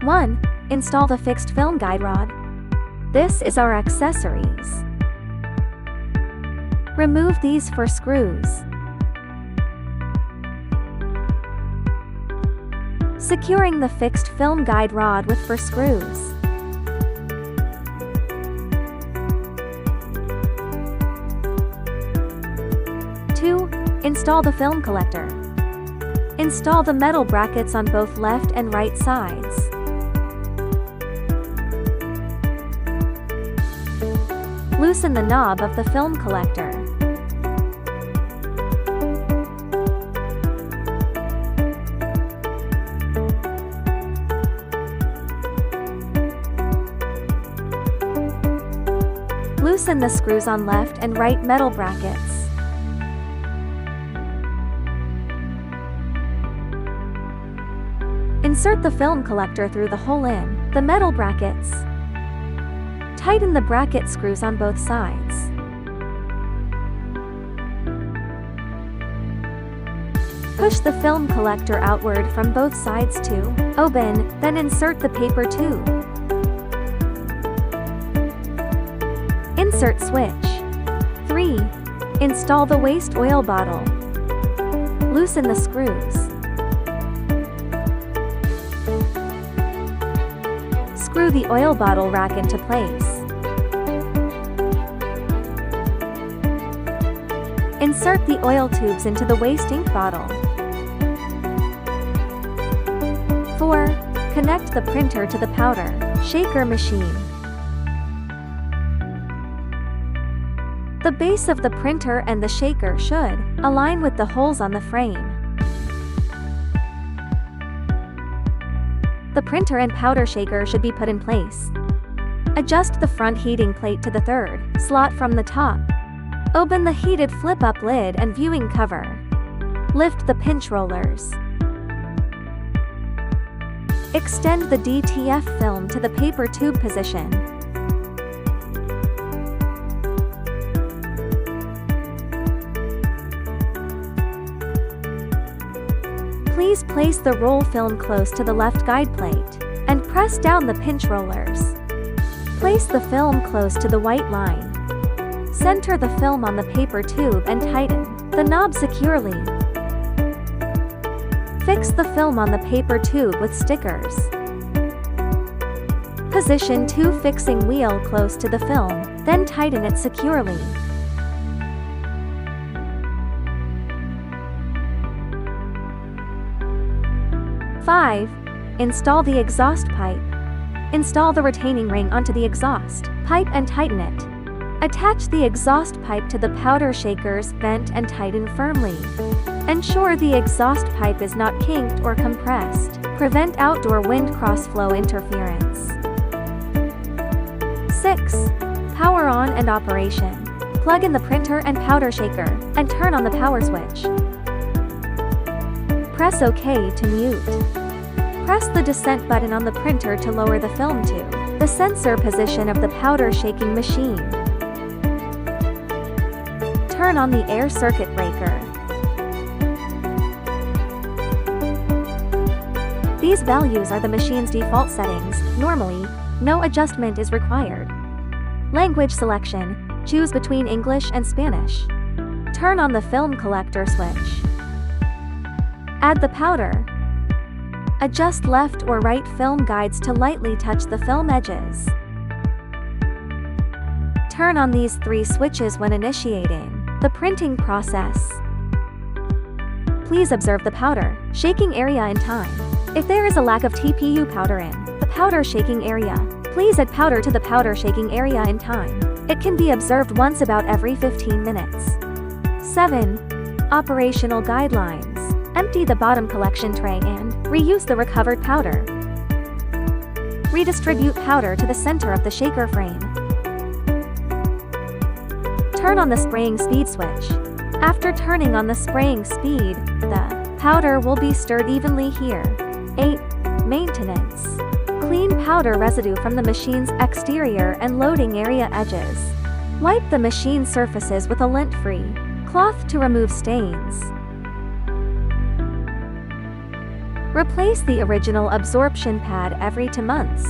1. Install the fixed film guide rod. This is our accessories. Remove these 4 screws. Securing the fixed film guide rod with 4 screws. Install the film collector. Install the metal brackets on both left and right sides. Loosen the knob of the film collector. Loosen the screws on left and right metal brackets. Insert the film collector through the hole in the metal brackets. Tighten the bracket screws on both sides. Push the film collector outward from both sides to open, then insert the paper tube. Insert switch. 3. Install the waste oil bottle. Loosen the screws. Screw the oil bottle rack into place. Insert the oil tubes into the waste ink bottle. 4. Connect the printer to the powder shaker machine. The base of the printer and the shaker should align with the holes on the frame. The printer and powder shaker should be put in place. Adjust the front heating plate to the 3rd slot from the top. Open the heated flip-up lid and viewing cover. Lift the pinch rollers. Extend the DTF film to the paper tube position. Please place the roll film close to the left guide plate, and press down the pinch rollers. Place the film close to the white line. Center the film on the paper tube and tighten the knob securely. Fix the film on the paper tube with stickers. Position 2 fixing wheel close to the film, then tighten it securely. 5. Install the exhaust pipe. Install the retaining ring onto the exhaust pipe and tighten it. Attach the exhaust pipe to the powder shaker's vent and tighten firmly. Ensure the exhaust pipe is not kinked or compressed. Prevent outdoor wind cross-flow interference. 6. Power on and operation. Plug in the printer and powder shaker, and turn on the power switch. Press OK to mute. Press the descent button on the printer to lower the film to the sensor position of the powder shaking machine. Turn on the air circuit breaker. These values are the machine's default settings. Normally, no adjustment is required. Language selection. Choose between English and Spanish. Turn on the film collector switch. Add the powder. Adjust left or right film guides to lightly touch the film edges. Turn on these 3 switches when initiating the printing process. Please observe the powder shaking area in time. If there is a lack of TPU powder in the powder shaking area, please add powder to the powder shaking area in time. It can be observed once about every 15 minutes. 7. Operational guidelines. Empty the bottom collection tray and reuse the recovered powder. Redistribute powder to the center of the shaker frame. Turn on the spraying speed switch. After turning on the spraying speed, the powder will be stirred evenly here. 8. Maintenance. Clean powder residue from the machine's exterior and loading area edges. Wipe the machine surfaces with a lint-free cloth to remove stains. Replace the original absorption pad every 2 months.